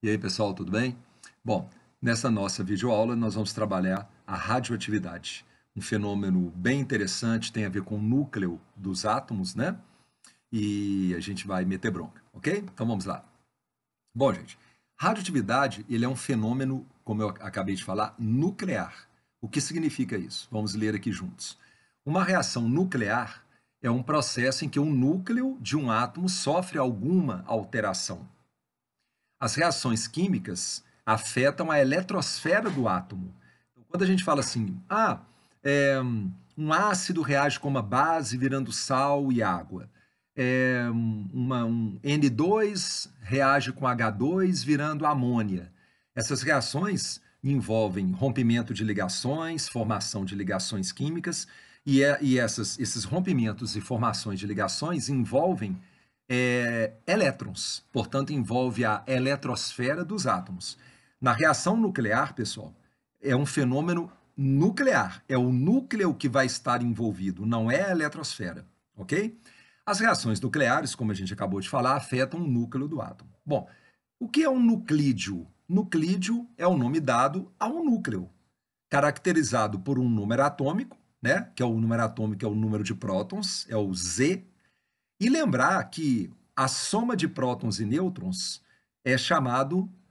E aí, pessoal, tudo bem? Bom, nessa nossa videoaula nós vamos trabalhar a radioatividade, um fenômeno bem interessante, tem a ver com o núcleo dos átomos, né? E a gente vai meter bronca, ok? Então vamos lá. Bom, gente, radioatividade, ele é um fenômeno, como eu acabei de falar, nuclear. O que significa isso? Vamos ler aqui juntos. Uma reação nuclear é um processo em que o núcleo de um átomo sofre alguma alteração. As reações químicas afetam a eletrosfera do átomo. Então, quando a gente fala assim, um ácido reage com uma base virando sal e água. Um N2 reage com H2 virando amônia. Essas reações envolvem rompimento de ligações, formação de ligações químicas, esses rompimentos e formações de ligações envolvem elétrons, portanto, envolve a eletrosfera dos átomos. Na reação nuclear, pessoal, é um fenômeno nuclear, é o núcleo que vai estar envolvido, não é a eletrosfera, ok? As reações nucleares, como a gente acabou de falar, afetam o núcleo do átomo. Bom, o que é um nuclídeo? Nuclídeo é o nome dado a um núcleo, caracterizado por um número atômico, né, que é o número atômico, é o número de prótons, é o Z, e lembrar que a soma de prótons e nêutrons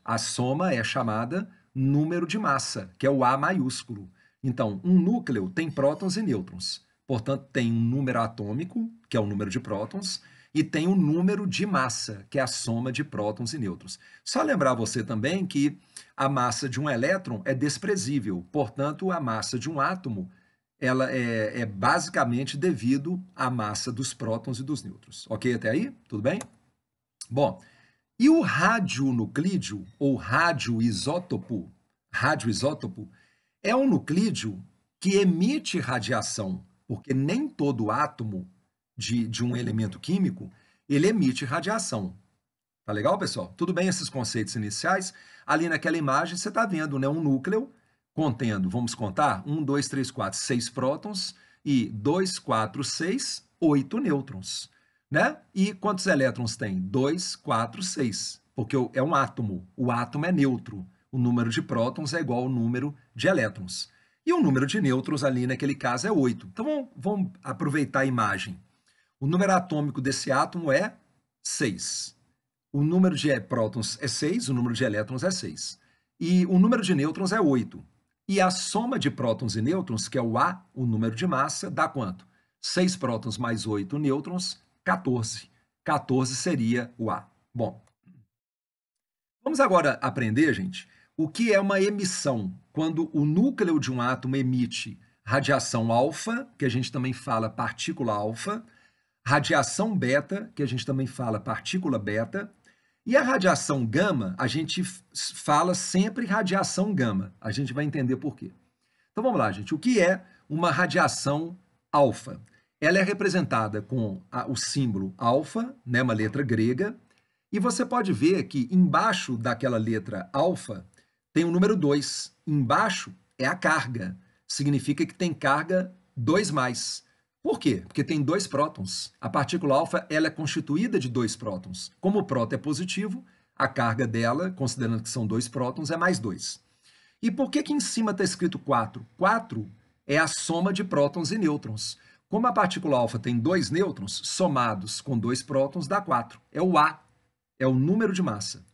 a soma é chamada número de massa, que é o A maiúsculo. Então, um núcleo tem prótons e nêutrons. Portanto, tem um número atômico, que é o número de prótons, e tem um número de massa, que é a soma de prótons e nêutrons. Só lembrar você também que a massa de um elétron é desprezível, portanto, a massa de um átomo ela é basicamente devido à massa dos prótons e dos nêutrons. Ok até aí? Tudo bem? Bom, e o radionuclídeo, ou radioisótopo, é um nuclídeo que emite radiação, porque nem todo átomo de um elemento químico, ele emite radiação. Tá legal, pessoal? Tudo bem esses conceitos iniciais? Ali naquela imagem você está vendo, né, um núcleo contendo, vamos contar, 6 prótons e 2, 4, 6, 8 nêutrons, né? E quantos elétrons tem? 2, 4, 6, porque é um átomo. O átomo é neutro. O número de prótons é igual ao número de elétrons. E o número de nêutrons ali naquele caso é 8. Então vamos aproveitar a imagem. O número atômico desse átomo é 6. O número de prótons é 6, o número de elétrons é 6. E o número de nêutrons é 8. E a soma de prótons e nêutrons, que é o A, o número de massa, dá quanto? 6 prótons mais 8 nêutrons, 14. 14 seria o A. Bom, vamos agora aprender, gente, o que é uma emissão. Quando o núcleo de um átomo emite radiação alfa, que a gente também fala partícula alfa, radiação beta, que a gente também fala partícula beta, e a radiação gama, a gente fala sempre radiação gama. A gente vai entender por quê. Então vamos lá, gente. O que é uma radiação alfa? Ela é representada com o símbolo alfa, né, uma letra grega, e você pode ver que embaixo daquela letra alfa tem o número 2. Embaixo é a carga. Significa que tem carga 2 mais. Por quê? Porque tem 2 prótons. A partícula alfa ela é constituída de 2 prótons. Como o próton é positivo, a carga dela, considerando que são 2 prótons, é mais 2. E por que em cima está escrito 4? 4 é a soma de prótons e nêutrons. Como a partícula alfa tem 2 nêutrons, somados com 2 prótons dá 4. É o A, é o número de massa.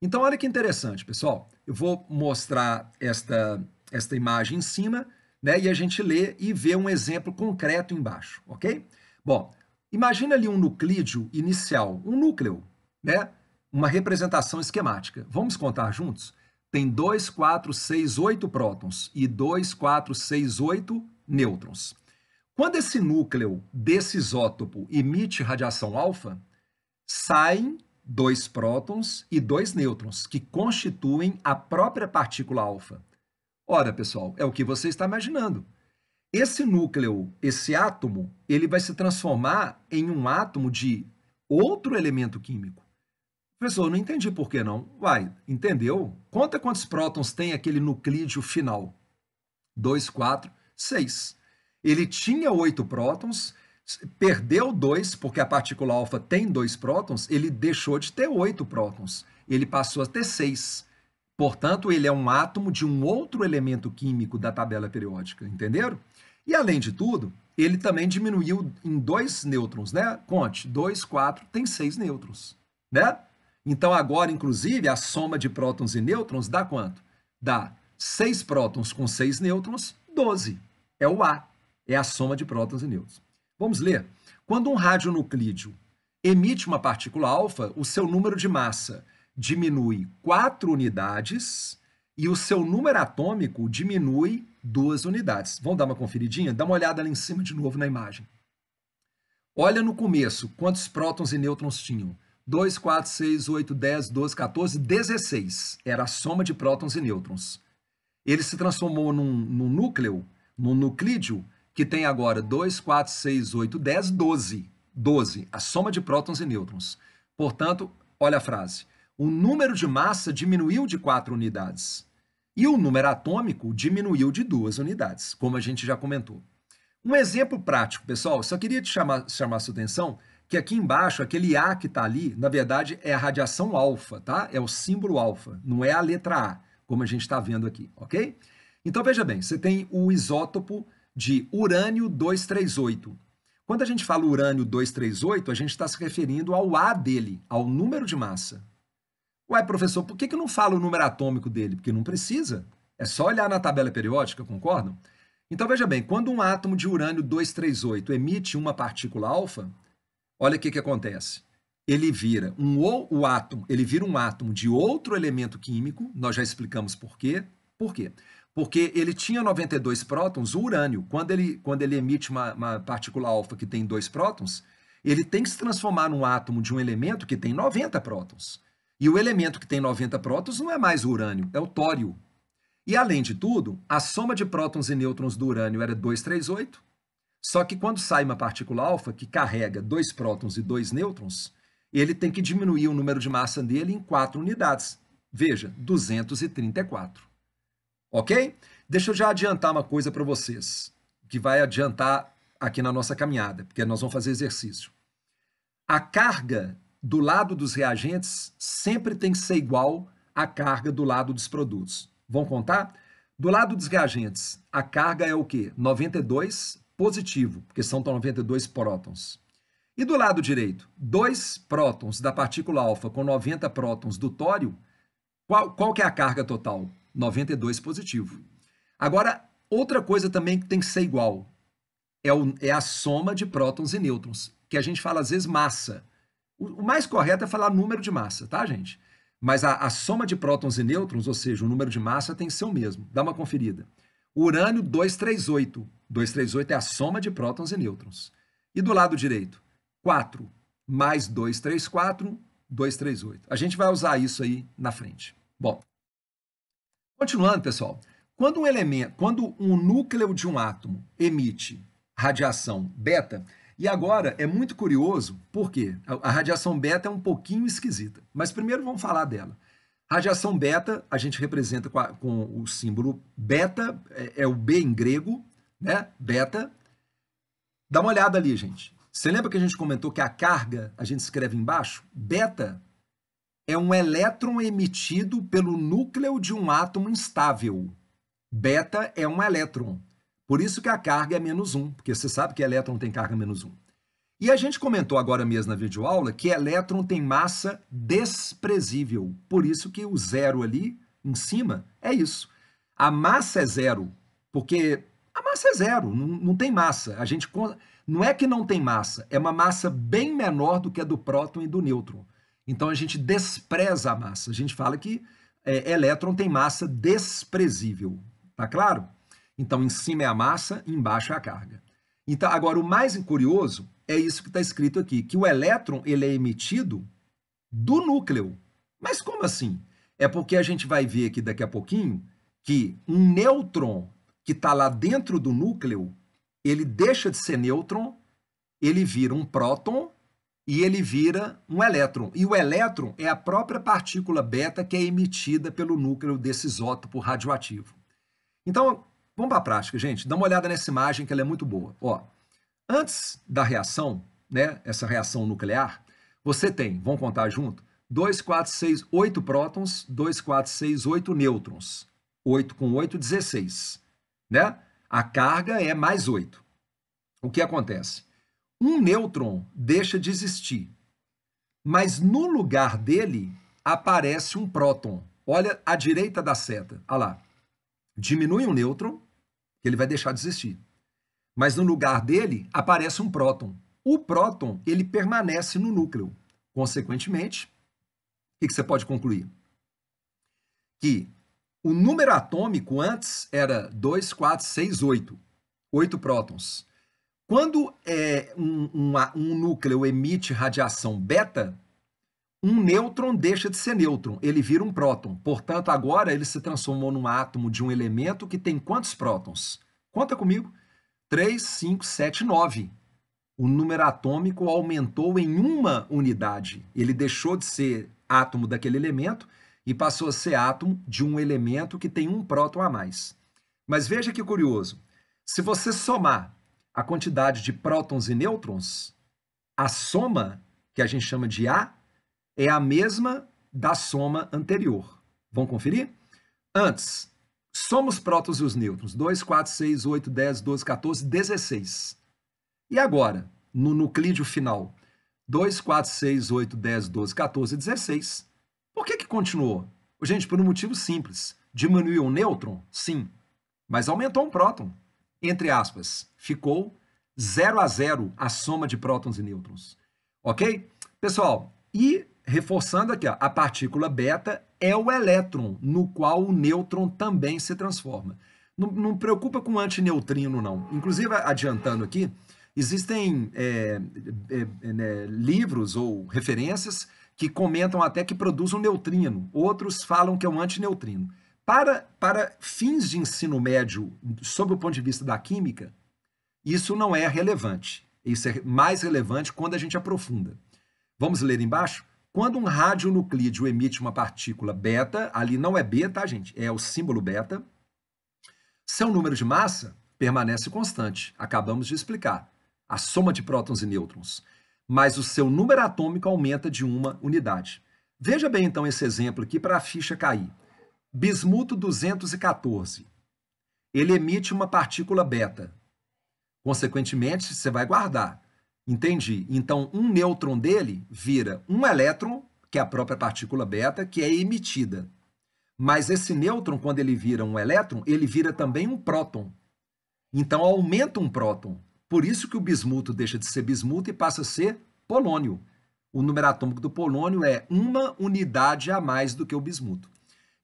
Então, olha que interessante, pessoal. Eu vou mostrar esta imagem em cima, né, e a gente lê e vê um exemplo concreto embaixo, ok? Bom, imagina ali um nuclídeo inicial, um núcleo, né? Uma representação esquemática. Vamos contar juntos? Tem 2, 4, 6, 8 prótons e 2, 4, 6, 8 nêutrons. Quando esse núcleo desse isótopo emite radiação alfa, saem 2 prótons e 2 nêutrons, que constituem a própria partícula alfa. Ora, pessoal, é o que você está imaginando. Esse núcleo, esse átomo, ele vai se transformar em um átomo de outro elemento químico. Professor, não entendi por que não. Uai, entendeu? Conta quantos prótons tem aquele nuclídeo final. 2, 4, 6. Ele tinha 8 prótons, Perdeu 2, porque a partícula alfa tem 2 prótons, ele deixou de ter 8 prótons. Ele passou a ter 6. Portanto, ele é um átomo de um outro elemento químico da tabela periódica, entenderam? E, além de tudo, ele também diminuiu em 2 nêutrons, né? Conte, 2, 4, tem 6 nêutrons, né? Então, agora, inclusive, a soma de prótons e nêutrons dá quanto? Dá 6 prótons com 6 nêutrons, 12. É o A, é a soma de prótons e nêutrons. Vamos ler? Quando um radionuclídeo emite uma partícula alfa, o seu número de massa diminui 4 unidades e o seu número atômico diminui 2 unidades. Vamos dar uma conferidinha? Dá uma olhada ali em cima de novo na imagem. Olha no começo, quantos prótons e nêutrons tinham? 2, 4, 6, 8, 10, 12, 14, 16. Era a soma de prótons e nêutrons. Ele se transformou num núcleo, num nuclídeo, que tem agora 2, 4, 6, 8, 10, 12. 12, a soma de prótons e nêutrons. Portanto, olha a frase. O número de massa diminuiu de 4 unidades. E o número atômico diminuiu de 2 unidades, como a gente já comentou. Um exemplo prático, pessoal, só queria te chamar a sua atenção que aqui embaixo, aquele A que está ali, na verdade, é a radiação alfa, tá? É o símbolo alfa, não é a letra A, como a gente está vendo aqui, ok? Então, veja bem, você tem o isótopo de urânio 238. Quando a gente fala urânio 238, a gente está se referindo ao A dele, ao número de massa. Ué, professor, por que não fala o número atômico dele? Porque não precisa. É só olhar na tabela periódica, concordam? Então, veja bem, quando um átomo de urânio 238 emite uma partícula alfa, olha o que acontece. Ele vira um átomo de outro elemento químico, nós já explicamos por quê. Por quê? Porque ele tinha 92 prótons, o urânio, quando ele emite uma partícula alfa que tem 2 prótons, ele tem que se transformar num átomo de um elemento que tem 90 prótons. E o elemento que tem 90 prótons não é mais o urânio, é o tório. E, além de tudo, a soma de prótons e nêutrons do urânio era 238, só que quando sai uma partícula alfa que carrega 2 prótons e 2 nêutrons, ele tem que diminuir o número de massa dele em 4 unidades. Veja, 234. Ok? Deixa eu já adiantar uma coisa para vocês, que vai adiantar aqui na nossa caminhada, porque nós vamos fazer exercício. A carga do lado dos reagentes sempre tem que ser igual à carga do lado dos produtos. Vamos contar? Do lado dos reagentes, a carga é o quê? 92 positivo, porque são 92 prótons. E do lado direito, 2 prótons da partícula alfa com 90 prótons do tório, qual que é a carga total? 92 positivo. Agora, outra coisa também que tem que ser igual é a soma de prótons e nêutrons, que a gente fala às vezes massa. O mais correto é falar número de massa, tá, gente? Mas a soma de prótons e nêutrons, ou seja, o número de massa tem que ser o mesmo. Dá uma conferida. Urânio 238. 238 é a soma de prótons e nêutrons. E do lado direito, 4 mais 234, 238. A gente vai usar isso aí na frente. Bom, continuando, pessoal. Quando um núcleo de um átomo emite radiação beta, e agora é muito curioso, porque a radiação beta é um pouquinho esquisita, mas primeiro vamos falar dela. Radiação beta a gente representa com o símbolo beta, é o B em grego, né? Beta. Dá uma olhada ali, gente. Você lembra que a gente comentou que a carga a gente escreve embaixo? Beta é um elétron emitido pelo núcleo de um átomo instável. Beta é um elétron. Por isso que a carga é -1, porque você sabe que elétron tem carga -1. E a gente comentou agora mesmo na videoaula que elétron tem massa desprezível. Por isso que o zero ali em cima é isso. A massa é zero, porque a massa é zero, não tem massa. Não é que não tem massa, é uma massa bem menor do que a do próton e do nêutron. Então a gente despreza a massa. A gente fala que elétron tem massa desprezível. Tá claro? Então, em cima é a massa, embaixo é a carga. Então, agora, o mais curioso é isso que está escrito aqui, que o elétron ele é emitido do núcleo. Mas como assim? É porque a gente vai ver aqui daqui a pouquinho que um nêutron que está lá dentro do núcleo, ele deixa de ser nêutron, ele vira um próton e ele vira um elétron. E o elétron é a própria partícula beta que é emitida pelo núcleo desse isótopo radioativo. Então, vamos para a prática, gente. Dá uma olhada nessa imagem que ela é muito boa. Ó, Antes da reação, né, essa reação nuclear, você tem, vamos contar junto, 2, 4, 6, 8 prótons, 2, 4, 6, 8 nêutrons. 8 com 8, 16. Né? A carga é mais 8. O que acontece? Um nêutron deixa de existir, mas no lugar dele aparece um próton. Olha à direita da seta, olha lá. Diminui um nêutron, que ele vai deixar de existir. Mas no lugar dele aparece um próton. O próton, ele permanece no núcleo. Consequentemente, o que você pode concluir? Que o número atômico antes era 2, 4, 6, 8. 8 prótons. Quando um núcleo emite radiação beta, um nêutron deixa de ser nêutron, ele vira um próton. Portanto, agora ele se transformou num átomo de um elemento que tem quantos prótons? Conta comigo. 3, 5, 7, 9. O número atômico aumentou em uma unidade. Ele deixou de ser átomo daquele elemento e passou a ser átomo de um elemento que tem um próton a mais. Mas veja que curioso. Se você somar a quantidade de prótons e nêutrons, a soma, que a gente chama de A, é a mesma da soma anterior. Vamos conferir? Antes, soma os prótons e os nêutrons. 2, 4, 6, 8, 10, 12, 14, 16. E agora, no nuclídeo final? 2, 4, 6, 8, 10, 12, 14, 16. Por que continuou? Gente, por um motivo simples. Diminuiu um nêutron? Sim. Mas aumentou um próton. Entre aspas, ficou 0 a 0 a soma de prótons e nêutrons. Ok? Pessoal, e reforçando aqui, ó, a partícula beta é o elétron, no qual o nêutron também se transforma. Não preocupa com antineutrino, não. Inclusive, adiantando aqui, existem livros ou referências que comentam até que produz um neutrino. Outros falam que é um antineutrino. Para fins de ensino médio, sob o ponto de vista da química, isso não é relevante. Isso é mais relevante quando a gente aprofunda. Vamos ler embaixo? Quando um radionuclídeo emite uma partícula beta, ali não é B, tá, gente? É o símbolo beta. Seu número de massa permanece constante. Acabamos de explicar. A soma de prótons e nêutrons. Mas o seu número atômico aumenta de uma unidade. Veja bem, então, esse exemplo aqui para a ficha cair. Bismuto 214. Ele emite uma partícula beta. Consequentemente, você vai guardar. Entendi. Então, um nêutron dele vira um elétron, que é a própria partícula beta, que é emitida. Mas esse nêutron, quando ele vira um elétron, ele vira também um próton. Então, aumenta um próton. Por isso que o bismuto deixa de ser bismuto e passa a ser polônio. O número atômico do polônio é uma unidade a mais do que o bismuto.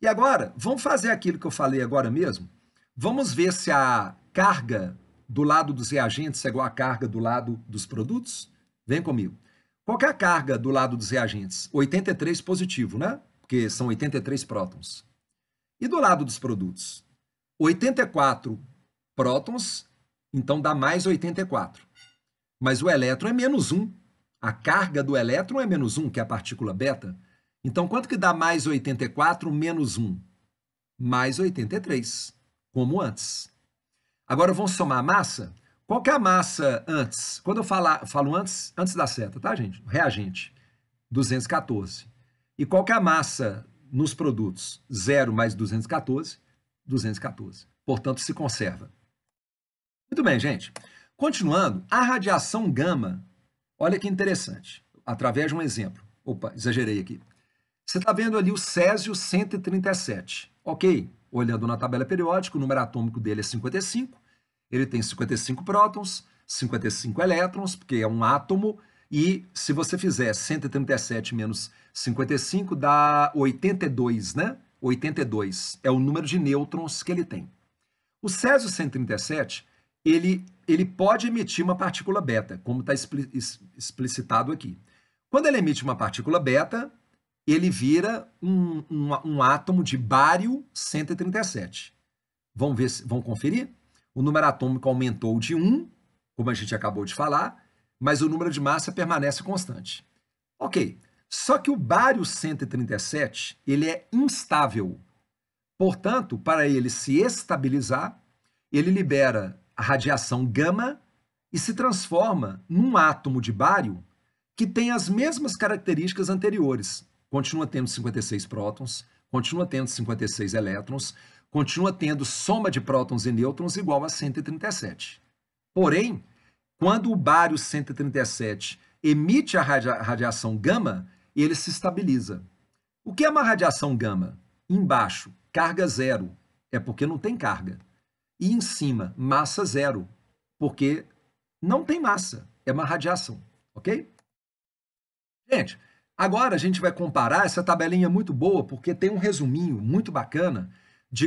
E agora, vamos fazer aquilo que eu falei agora mesmo? Vamos ver se a carga do lado dos reagentes é igual à carga do lado dos produtos? Vem comigo. Qual que é a carga do lado dos reagentes? 83 positivo, né? Porque são 83 prótons. E do lado dos produtos? 84 prótons, então dá mais 84. Mas o elétron é menos 1. A carga do elétron é menos 1, que é a partícula beta. Então, quanto que dá mais 84 menos 1? Mais 83, como antes. Agora, vamos somar a massa? Qual que é a massa antes? Quando eu falo antes da seta, tá, gente? Reagente, 214. E qual que é a massa nos produtos? 0 mais 214, 214. Portanto, se conserva. Muito bem, gente. Continuando, a radiação gama, olha que interessante, através de um exemplo. Opa, exagerei aqui. Você está vendo ali o césio 137, ok? Olhando na tabela periódica, o número atômico dele é 55, ele tem 55 prótons, 55 elétrons, porque é um átomo, e se você fizer 137 menos 55 dá 82, né? 82 é o número de nêutrons que ele tem. O césio 137, ele pode emitir uma partícula beta, como está explicitado aqui. Quando ele emite uma partícula beta, ele vira um átomo de bário 137. Vamos ver, vamos conferir? O número atômico aumentou de 1, como a gente acabou de falar, mas o número de massa permanece constante. Ok, só que o bário 137, ele é instável. Portanto, para ele se estabilizar, ele libera a radiação gama e se transforma num átomo de bário que tem as mesmas características anteriores. Continua tendo 56 prótons, continua tendo 56 elétrons, continua tendo soma de prótons e nêutrons igual a 137. Porém, quando o bário 137 emite a radiação gama, ele se estabiliza. O que é uma radiação gama? Embaixo, carga zero, é porque não tem carga. E em cima, massa zero, porque não tem massa, é uma radiação, ok? Gente, agora a gente vai comparar, essa tabelinha é muito boa, porque tem um resuminho muito bacana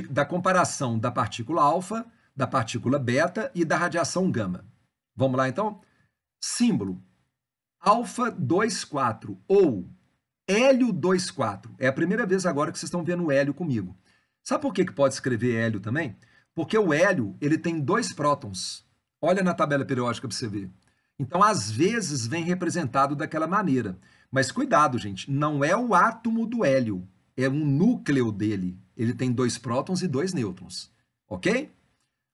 da comparação da partícula alfa, da partícula beta e da radiação gama. Vamos lá, então? Símbolo, alfa 24 ou hélio 24. É a primeira vez agora que vocês estão vendo o hélio comigo. Sabe por que pode escrever hélio também? Porque o hélio ele tem 2 prótons. Olha na tabela periódica para você ver. Então, às vezes, vem representado daquela maneira. Mas cuidado, gente, não é o átomo do hélio, é um núcleo dele. Ele tem 2 prótons e 2 nêutrons. Ok?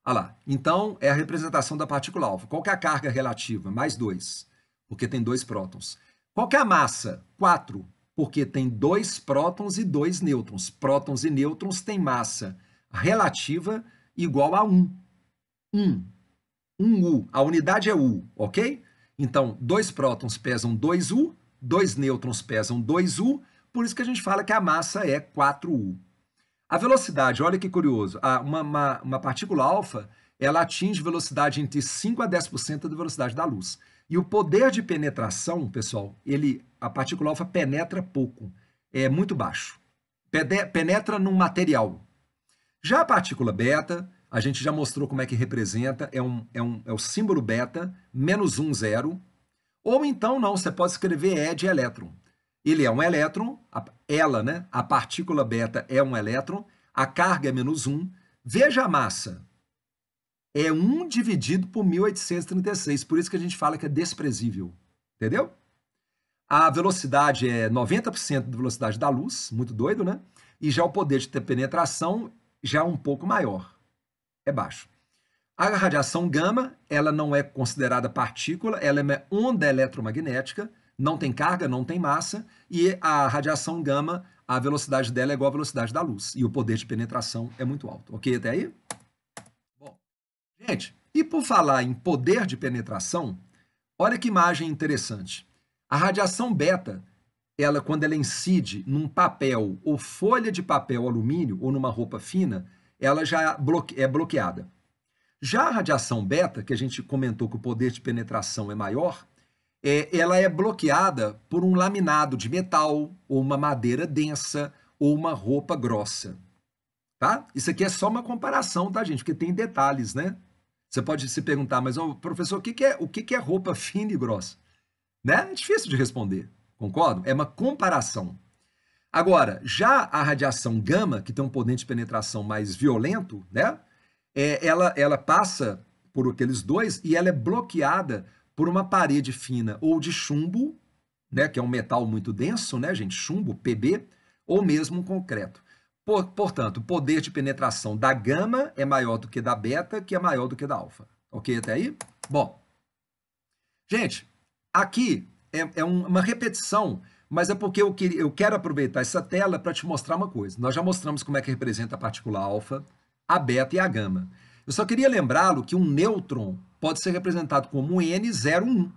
Olha lá. Então, é a representação da partícula alfa. Qual que é a carga relativa? Mais 2, porque tem 2 prótons. Qual que é a massa? 4, porque tem 2 prótons e 2 nêutrons. Prótons e nêutrons têm massa relativa igual a 1. 1 U. A unidade é U, ok? Então, 2 prótons pesam 2 U, 2 nêutrons pesam 2 U, por isso que a gente fala que a massa é 4 U. A velocidade, olha que curioso, uma partícula alfa, ela atinge velocidade entre 5 a 10% da velocidade da luz. E o poder de penetração, pessoal, a partícula alfa penetra pouco, é muito baixo. Penetra num material. Já a partícula beta, a gente já mostrou como é que representa, é o símbolo beta, menos 1, 0. Ou então não, você pode escrever E de elétron. Ele é um elétron, a partícula beta é um elétron, a carga é menos 1. Veja a massa. É 1 dividido por 1836, por isso que a gente fala que é desprezível. Entendeu? A velocidade é 90% da velocidade da luz, muito doido, né? E já o poder de penetração já é um pouco maior, é baixo. A radiação gama, ela não é considerada partícula, ela é onda eletromagnética, não tem carga, não tem massa, e a radiação gama, a velocidade dela é igual à velocidade da luz, e o poder de penetração é muito alto. Ok até aí? Bom, gente, e por falar em poder de penetração, olha que imagem interessante. A radiação beta, quando ela incide num papel ou folha de papel alumínio ou numa roupa fina, ela já é bloqueada. Já a radiação beta, que a gente comentou que o poder de penetração é maior, ela é bloqueada por um laminado de metal, ou uma madeira densa, ou uma roupa grossa. Tá? Isso aqui é só uma comparação, tá, gente? Porque tem detalhes, né? Você pode se perguntar, mas, professor, o que é roupa fina e grossa? Né? É difícil de responder, concordo? É uma comparação. Agora, já a radiação gama, que tem um poder de penetração mais violento, né? Ela passa por aqueles dois e ela é bloqueada por uma parede fina ou de chumbo, né, que é um metal muito denso, né, gente? Chumbo, Pb, ou mesmo um concreto. Portanto, o poder de penetração da gama é maior do que da beta, que é maior do que da alfa. Ok até aí? Bom, gente, aqui é uma repetição, mas é porque eu quero aproveitar essa tela para te mostrar uma coisa. Nós já mostramos como é que representa a partícula alfa, a beta e a gama. Eu só queria lembrá-lo que um nêutron pode ser representado como um N01.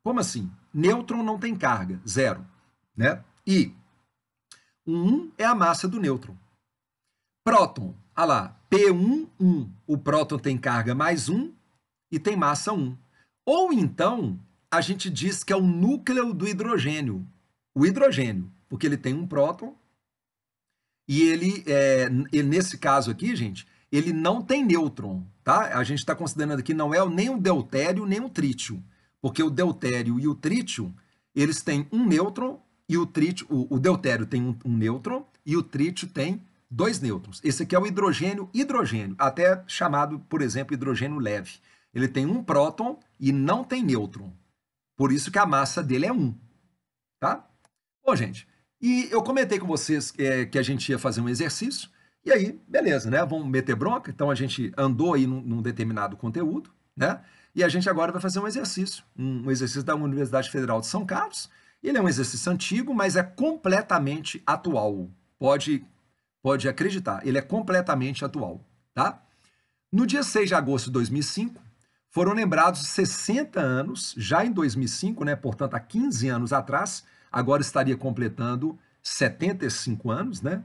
Como assim? Nêutron não tem carga, zero. Né? E um 1 é a massa do nêutron. Próton, olha lá, P1, 1. O próton tem carga mais 1 e tem massa 1. Ou então, a gente diz que é o núcleo do hidrogênio. O hidrogênio, porque ele tem um próton e ele nesse caso aqui, gente, ele não tem nêutron, tá? A gente está considerando aqui não é nem um deutério nem um trítio, porque o deutério e o trítio, eles têm um nêutron e o trítio, o deutério tem um nêutron e o trítio tem 2 nêutrons. Esse aqui é o hidrogênio, até chamado, por exemplo, hidrogênio leve. Ele tem um próton e não tem nêutron. Por isso que a massa dele é 1, tá? Bom, gente, e eu comentei com vocês que a gente ia fazer um exercício, e aí, beleza, né? Vamos meter bronca. Então, a gente andou aí num determinado conteúdo, né? E a gente agora vai fazer um exercício da Universidade Federal de São Carlos. Ele é um exercício antigo, mas é completamente atual. Pode acreditar, ele é completamente atual, tá? No dia 6 de agosto de 2005, foram lembrados 60 anos, já em 2005, né, portanto há 15 anos atrás, agora estaria completando 75 anos, né,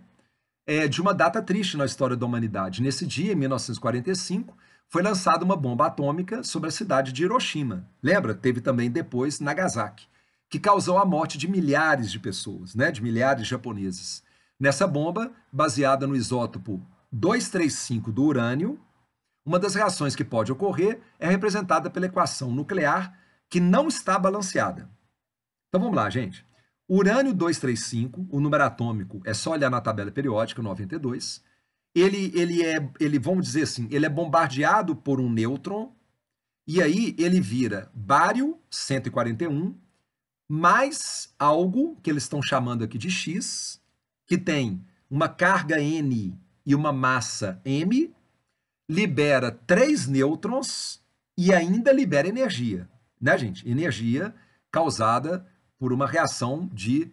de uma data triste na história da humanidade. Nesse dia, em 1945, foi lançada uma bomba atômica sobre a cidade de Hiroshima. Lembra? Teve também depois Nagasaki, que causou a morte de milhares de pessoas, né, de milhares de japoneses. Nessa bomba, baseada no isótopo 235 do urânio, uma das reações que pode ocorrer é representada pela equação nuclear que não está balanceada. Então vamos lá, gente. Urânio 235, o número atômico é só olhar na tabela periódica, 92. Vamos dizer assim, ele é bombardeado por um nêutron e aí ele vira bário 141 mais algo que eles estão chamando aqui de X, que tem uma carga N e uma massa M, libera 3 nêutrons e ainda libera energia, né, gente? Energia causada por uma reação de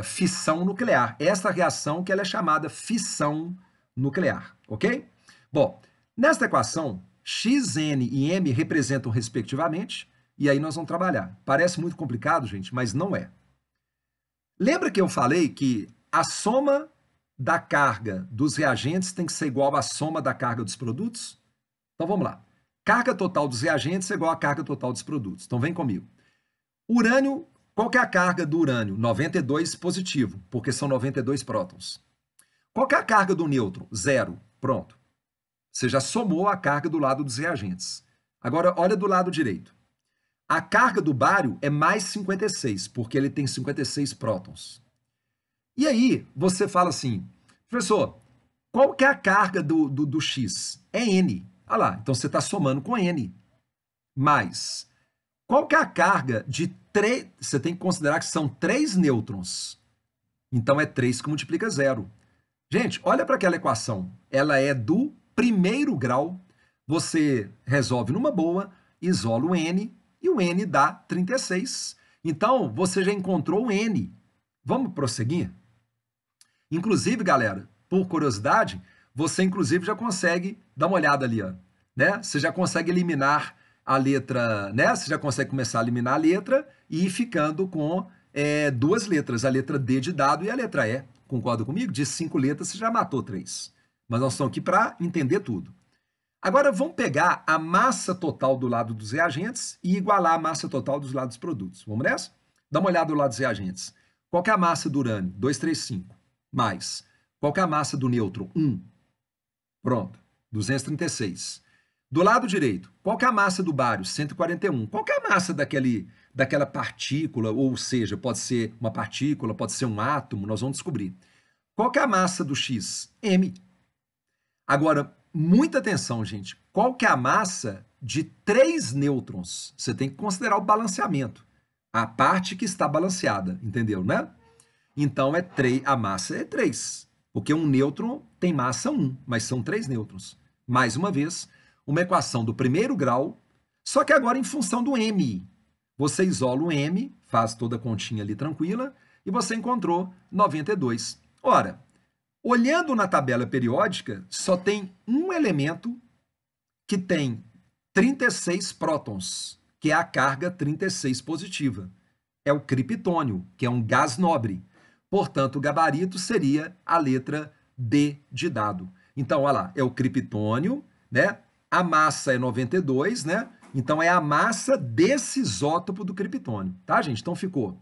fissão nuclear. Essa reação que ela é chamada fissão nuclear, ok? Bom, nesta equação, X, N e M representam respectivamente, e aí nós vamos trabalhar. Parece muito complicado, gente, mas não é. Lembra que eu falei que a soma da carga dos reagentes tem que ser igual à soma da carga dos produtos? Então vamos lá. Carga total dos reagentes é igual à carga total dos produtos. Então vem comigo. Urânio, qual que é a carga do urânio? 92 positivo, porque são 92 prótons. Qual que é a carga do nêutron? 0. Pronto. Você já somou a carga do lado dos reagentes. Agora olha do lado direito. A carga do bário é mais 56, porque ele tem 56 prótons. E aí, você fala assim, professor, qual que é a carga do X? É N. Olha lá, então você está somando com N. Mas, qual que é a carga de 3? Você tem que considerar que são 3 nêutrons. Então, é 3 que multiplica 0. Gente, olha para aquela equação. Ela é do primeiro grau. Você resolve numa boa, isola o N, e o N dá 36. Então, você já encontrou o N. Vamos prosseguir? Inclusive, galera, por curiosidade, você inclusive já consegue dar uma olhada ali, ó, né? Você já consegue eliminar a letra, né? Você já consegue começar a eliminar a letra e ir ficando com 2 letras, a letra D de dado e a letra E. Concorda comigo? De 5 letras você já matou 3. Mas nós estamos aqui para entender tudo. Agora vamos pegar a massa total do lado dos reagentes e igualar a massa total dos lados dos produtos. Vamos nessa? Dá uma olhada do lado dos reagentes. Qual que é a massa do urânio? 235. Mais. Qual que é a massa do nêutron? 1. Pronto. 236. Do lado direito, qual que é a massa do bário? 141. Qual que é a massa daquela partícula, ou seja, pode ser uma partícula, pode ser um átomo, nós vamos descobrir. Qual que é a massa do X? M. Agora, muita atenção, gente. Qual que é a massa de 3 nêutrons? Você tem que considerar o balanceamento. A parte que está balanceada, entendeu, né? Então, a massa é 3, porque um nêutron tem massa 1, mas são 3 nêutrons. Mais uma vez, uma equação do primeiro grau, só que agora em função do M. Você isola o M, faz toda a continha ali tranquila, e você encontrou 92. Ora, olhando na tabela periódica, só tem um elemento que tem 36 prótons, que é a carga 36 positiva. É o criptônio, que é um gás nobre. Portanto, o gabarito seria a letra D de dado. Então, olha lá, é o criptônio, né? A massa é 92, né? Então, é a massa desse isótopo do criptônio, tá, gente? Então, ficou.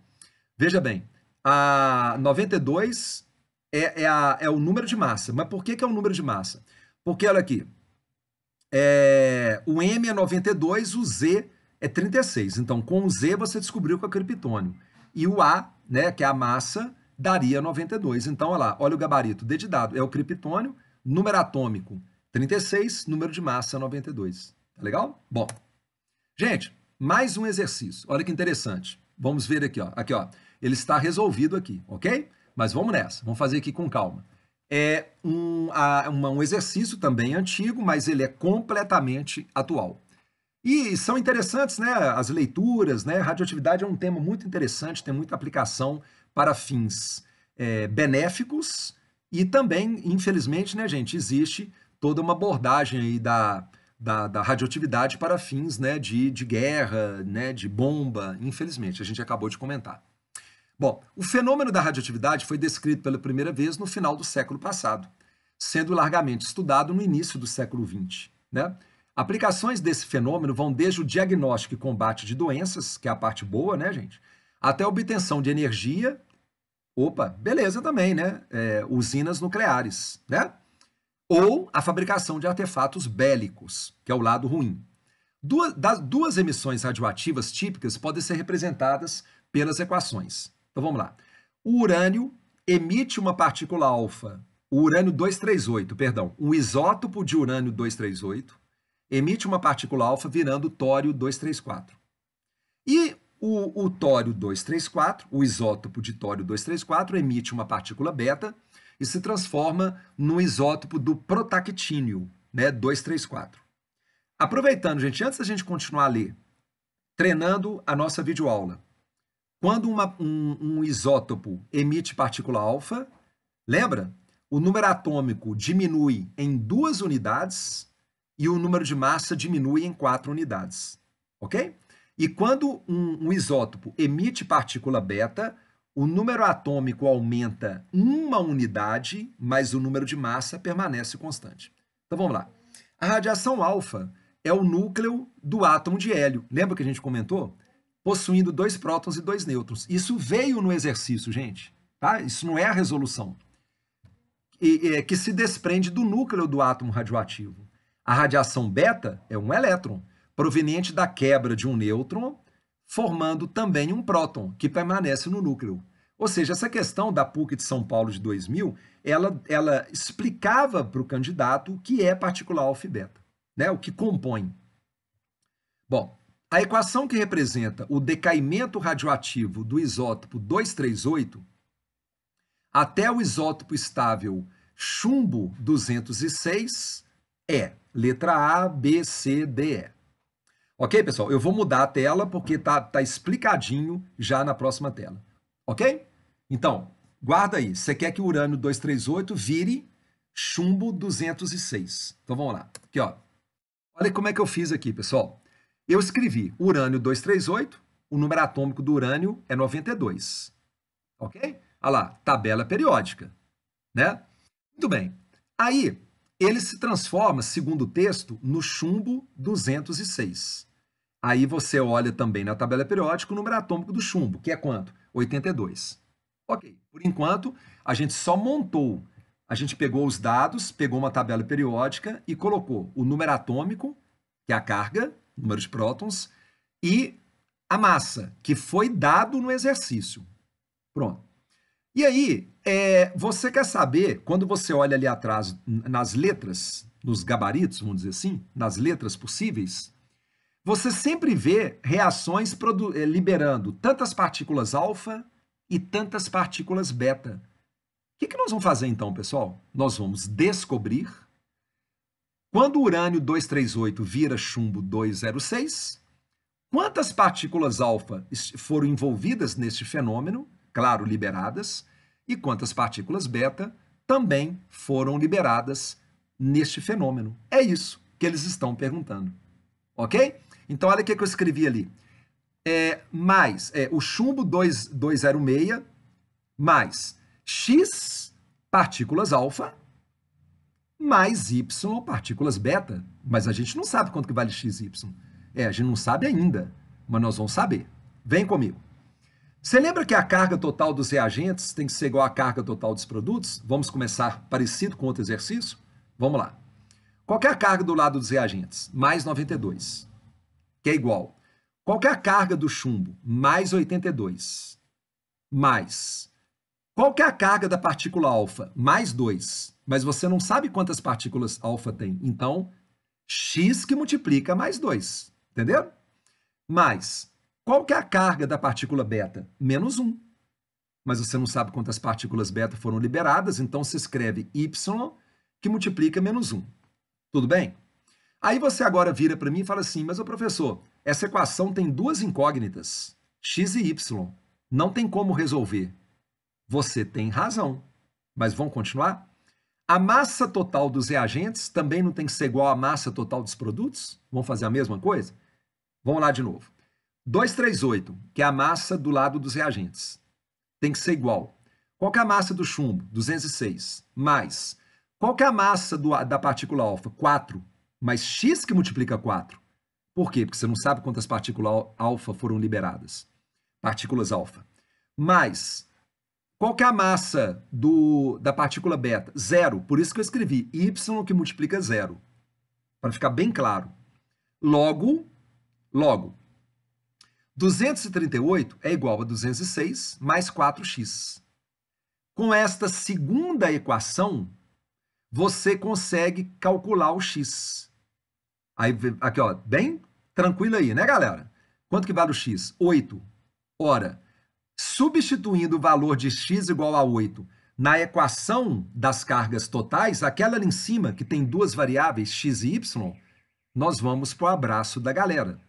Veja bem, a 92 é o número de massa. Mas por que é o número de massa? Porque, olha aqui, o M é 92, o Z é 36. Então, com o Z, você descobriu que é o criptônio. E o A, né, que é a massa, daria 92. Então, olha lá, olha o gabarito, D de dado, é o criptônio, número atômico 36, número de massa 92. Tá legal? Bom, gente, mais um exercício. Olha que interessante. Vamos ver aqui, ó. Aqui, ó. Ele está resolvido aqui, ok? Mas vamos nessa, vamos fazer aqui com calma. É um exercício também antigo, mas ele é completamente atual. E são interessantes, né, as leituras, né? Radioatividade é um tema muito interessante, tem muita aplicação para fins benéficos e também, infelizmente, né, gente, existe toda uma abordagem aí da radioatividade para fins, né, de guerra, né, de bomba, infelizmente, a gente acabou de comentar. Bom, o fenômeno da radioatividade foi descrito pela primeira vez no final do século passado, sendo largamente estudado no início do século XX, né? Aplicações desse fenômeno vão desde o diagnóstico e combate de doenças, que é a parte boa, né, gente? Até a obtenção de energia, opa, beleza também, né? Usinas nucleares, né? Ou a fabricação de artefatos bélicos, que é o lado ruim. Duas emissões radioativas típicas podem ser representadas pelas equações. Então vamos lá. O urânio emite uma partícula alfa, o urânio 238, perdão, um isótopo de urânio 238 emite uma partícula alfa virando tório 234. E o tório 234, o isótopo de tório 234, emite uma partícula beta e se transforma no isótopo do protactínio, né, 234. Aproveitando, gente, antes da gente continuar a ler, treinando a nossa videoaula, quando um isótopo emite partícula alfa, lembra? O número atômico diminui em 2 unidades e o número de massa diminui em 4 unidades, ok? E quando um isótopo emite partícula beta, o número atômico aumenta 1 unidade, mas o número de massa permanece constante. Então vamos lá. A radiação alfa é o núcleo do átomo de hélio. Lembra que a gente comentou? Possuindo 2 prótons e 2 nêutrons. Isso veio no exercício, gente. Tá? Isso não é a resolução. Que se desprende do núcleo do átomo radioativo. A radiação beta é um elétron, proveniente da quebra de um nêutron, formando também um próton, que permanece no núcleo. Ou seja, essa questão da PUC de São Paulo de 2000, ela explicava para o candidato o que é partícula alfa e beta, né? O que compõe. Bom, a equação que representa o decaimento radioativo do isótopo 238 até o isótopo estável chumbo 206 é letra A, B, C, D, E. Ok, pessoal? Eu vou mudar a tela porque tá explicadinho já na próxima tela. Ok? Então, guarda aí. Você quer que o urânio 238 vire chumbo 206. Então vamos lá. Aqui, ó. Olha como é que eu fiz aqui, pessoal. Eu escrevi urânio 238, o número atômico do urânio é 92. Ok? Olha lá, tabela periódica, né? Muito bem. Aí, ele se transforma, segundo o texto, no chumbo 206. Aí você olha também na tabela periódica o número atômico do chumbo, que é quanto? 82. Ok. Por enquanto, a gente só montou. A gente pegou os dados, pegou uma tabela periódica e colocou o número atômico, que é a carga, número de prótons, e a massa, que foi dado no exercício. Pronto. E aí, você quer saber, quando você olha ali atrás, nas letras, nos gabaritos, vamos dizer assim, nas letras possíveis, você sempre vê reações liberando tantas partículas alfa e tantas partículas beta. O que nós vamos fazer então, pessoal? Nós vamos descobrir quando o urânio 238 vira chumbo 206, quantas partículas alfa foram envolvidas neste fenômeno, claro, liberadas, e quantas partículas beta também foram liberadas neste fenômeno. É isso que eles estão perguntando. Ok? Então, olha o que eu escrevi ali. O chumbo 206 mais X partículas alfa mais Y partículas beta. Mas a gente não sabe quanto que vale X e Y. A gente não sabe ainda, mas nós vamos saber. Vem comigo. Você lembra que a carga total dos reagentes tem que ser igual à carga total dos produtos? Vamos começar parecido com outro exercício? Vamos lá. Qual que é a carga do lado dos reagentes? Mais 92, que é igual. Qual que é a carga do chumbo? Mais 82. Mais. Qual que é a carga da partícula alfa? Mais 2. Mas você não sabe quantas partículas alfa tem. Então, X que multiplica mais 2. Entendeu? Mais. Qual que é a carga da partícula beta? Menos 1. Mas você não sabe quantas partículas beta foram liberadas, então se escreve Y que multiplica menos 1. Tudo bem? Aí você agora vira para mim e fala assim, mas ô professor, essa equação tem duas incógnitas, x e y, não tem como resolver. Você tem razão, mas vamos continuar? A massa total dos reagentes também não tem que ser igual à massa total dos produtos? Vamos fazer a mesma coisa? Vamos lá de novo. 238, que é a massa do lado dos reagentes, tem que ser igual. Qual que é a massa do chumbo? 206. Mais. Qual que é a massa da partícula alfa? 4. Mais x que multiplica 4. Por quê? Porque você não sabe quantas partículas alfa foram liberadas. Partículas alfa. Mais. Qual que é a massa da partícula beta? 0. Por isso que eu escrevi y que multiplica 0. Para ficar bem claro. Logo, 238 é igual a 206 mais 4x. Com esta segunda equação, você consegue calcular o x. Aí, aqui, ó, bem tranquilo aí, né, galera? Quanto que vale o x? 8. Ora, substituindo o valor de x igual a 8 na equação das cargas totais, aquela ali em cima, que tem duas variáveis, x e y, nós vamos para o abraço da galera.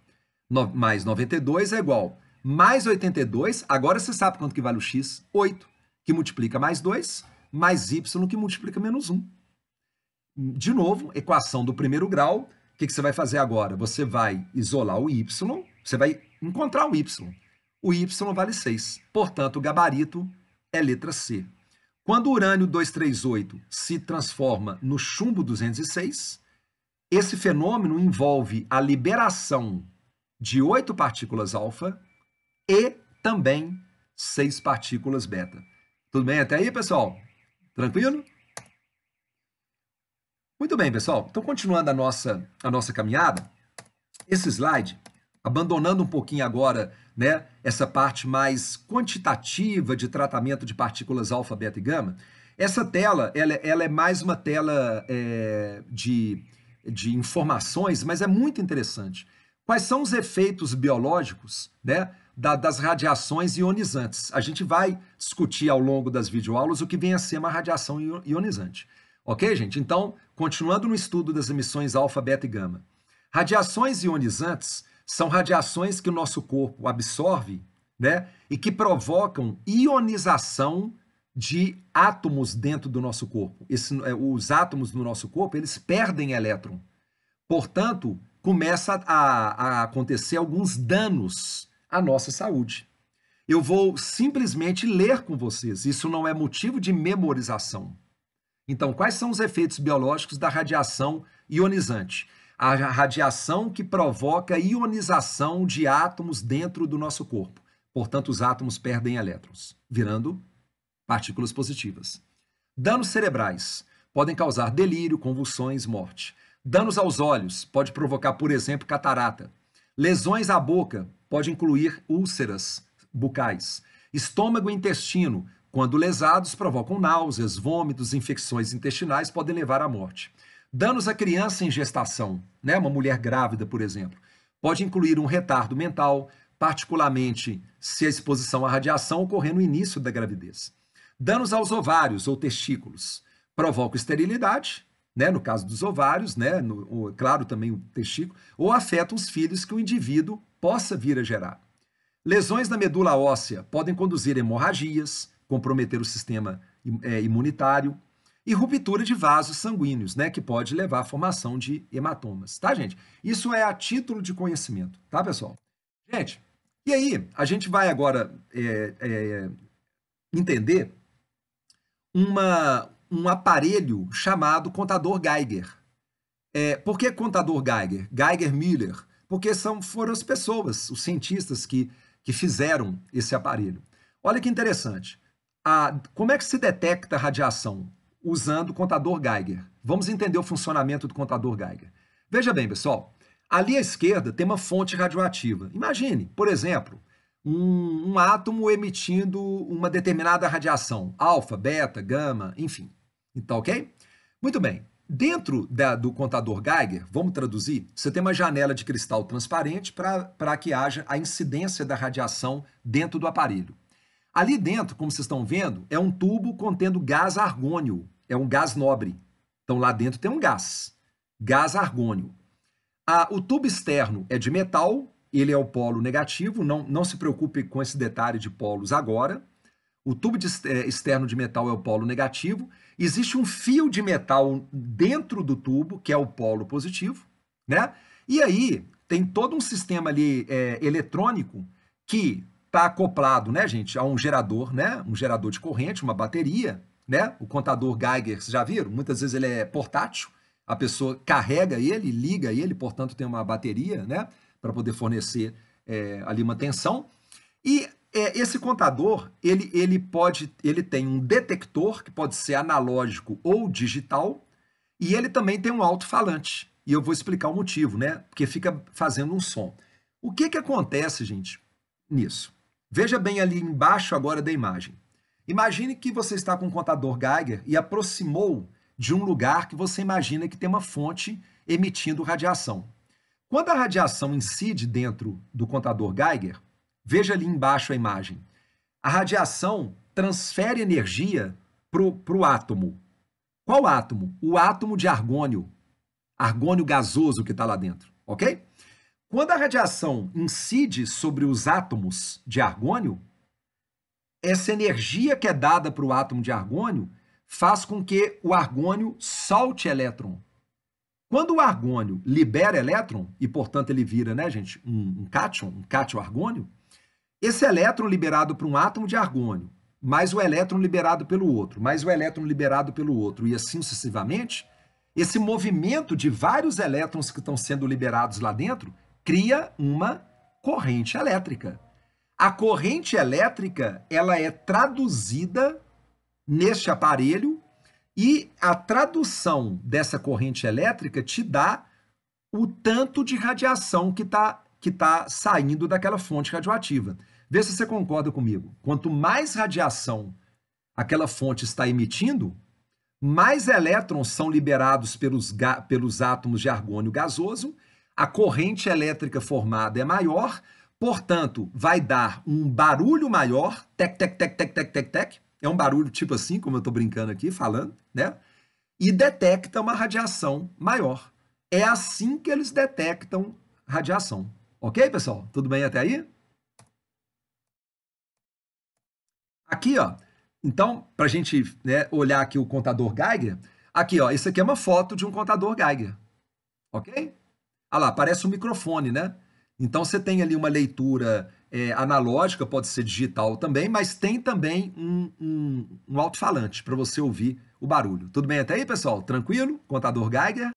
Mais 92 é igual mais 82, agora você sabe quanto que vale o x? 8, que multiplica mais 2, mais y, que multiplica menos 1. De novo, equação do primeiro grau. O que você vai fazer agora? Você vai isolar o y, você vai encontrar o y. O y vale 6. Portanto, o gabarito é letra C. Quando o urânio 238 se transforma no chumbo 206, esse fenômeno envolve a liberação de 8 partículas alfa e também 6 partículas beta. Tudo bem até aí, pessoal? Tranquilo? Muito bem, pessoal. Então, continuando a nossa caminhada, esse slide, abandonando um pouquinho agora, né, essa parte mais quantitativa de tratamento de partículas alfa, beta e gama, essa tela, ela é mais uma tela de informações, mas é muito interessante. Quais são os efeitos biológicos, né, das radiações ionizantes? A gente vai discutir ao longo das videoaulas o que vem a ser uma radiação ionizante. Ok, gente? Então, continuando no estudo das emissões alfa, beta e gama. Radiações ionizantes são radiações que o nosso corpo absorve, né, e que provocam ionização de átomos dentro do nosso corpo. Os átomos do nosso corpo, eles perdem elétron. Portanto, começa a acontecer alguns danos à nossa saúde. Eu vou simplesmente ler com vocês. Isso não é motivo de memorização. Então, quais são os efeitos biológicos da radiação ionizante? A radiação que provoca ionização de átomos dentro do nosso corpo. Portanto, os átomos perdem elétrons, virando partículas positivas. Danos cerebrais podem causar delírio, convulsões, morte. Danos aos olhos pode provocar, por exemplo, catarata. Lesões à boca pode incluir úlceras bucais. Estômago e intestino, quando lesados, provocam náuseas, vômitos, infecções intestinais, podem levar à morte. Danos à criança em gestação, né? Uma mulher grávida, por exemplo, pode incluir um retardo mental, particularmente se a exposição à radiação ocorrer no início da gravidez. Danos aos ovários ou testículos provocam esterilidade, né? No caso dos ovários, né? Claro, também o testículo, ou afetam os filhos que o indivíduo possa vir a gerar. Lesões na medula óssea podem conduzir a hemorragias, comprometer o sistema imunitário e ruptura de vasos sanguíneos, né, que pode levar à formação de hematomas, tá, gente? Isso é a título de conhecimento, tá, pessoal? Gente, e aí a gente vai agora entender um aparelho chamado contador Geiger. Por que contador Geiger? Geiger-Müller, porque foram as pessoas, os cientistas que fizeram esse aparelho. Olha que interessante. Como é que se detecta a radiação? Usando o contador Geiger. Vamos entender o funcionamento do contador Geiger. Veja bem, pessoal, ali à esquerda tem uma fonte radioativa. Imagine, por exemplo, um átomo emitindo uma determinada radiação, alfa, beta, gama, enfim. Então, ok? Muito bem. Dentro do contador Geiger, vamos traduzir, você tem uma janela de cristal transparente para que haja a incidência da radiação dentro do aparelho. Ali dentro, como vocês estão vendo, é um tubo contendo gás argônio, é um gás nobre. Então lá dentro tem um gás argônio. O tubo externo é de metal, ele é o polo negativo, não se preocupe com esse detalhe de polos agora. O tubo externo de metal é o polo negativo. Existe um fio de metal dentro do tubo, que é o polo positivo, né? E aí tem todo um sistema ali eletrônico que está acoplado, né, gente, a um gerador, né? Um gerador de corrente, uma bateria, né? O contador Geiger, vocês já viram? Muitas vezes ele é portátil, a pessoa carrega ele, liga ele, portanto tem uma bateria, né? Para poder fornecer ali uma tensão. E esse contador, ele tem um detector que pode ser analógico ou digital, e ele também tem um alto-falante. E eu vou explicar o motivo, né? Porque fica fazendo um som. O que acontece, gente, nisso? Veja bem ali embaixo agora da imagem. Imagine que você está com um contador Geiger e aproximou de um lugar que você imagina que tem uma fonte emitindo radiação. Quando a radiação incide dentro do contador Geiger, veja ali embaixo a imagem. A radiação transfere energia para o átomo. Qual átomo? O átomo de argônio. Argônio gasoso que está lá dentro, ok? Quando a radiação incide sobre os átomos de argônio, essa energia que é dada para o átomo de argônio faz com que o argônio solte elétron. Quando o argônio libera elétron, e portanto ele vira, né, gente, um cátion argônio, esse elétron liberado para um átomo de argônio, mais o elétron liberado pelo outro, mais o elétron liberado pelo outro, e assim sucessivamente, esse movimento de vários elétrons que estão sendo liberados lá dentro cria uma corrente elétrica. A corrente elétrica, ela é traduzida neste aparelho e a tradução dessa corrente elétrica te dá o tanto de radiação que tá saindo daquela fonte radioativa. Vê se você concorda comigo. Quanto mais radiação aquela fonte está emitindo, mais elétrons são liberados pelos átomos de argônio gasoso, a corrente elétrica formada é maior, portanto, vai dar um barulho maior, tec, tec, tec, tec, tec, tec, tec, é um barulho tipo assim, como eu estou brincando aqui, falando, né? E detecta uma radiação maior. É assim que eles detectam radiação. Ok, pessoal? Tudo bem até aí? Aqui, ó. Então, para a gente, né, olhar aqui o contador Geiger, aqui, ó, isso aqui é uma foto de um contador Geiger. Ok? Olha lá, parece um microfone, né? Então, você tem ali uma leitura analógica, pode ser digital também, mas tem também um alto-falante para você ouvir o barulho. Tudo bem até aí, pessoal? Tranquilo? Contador Geiger?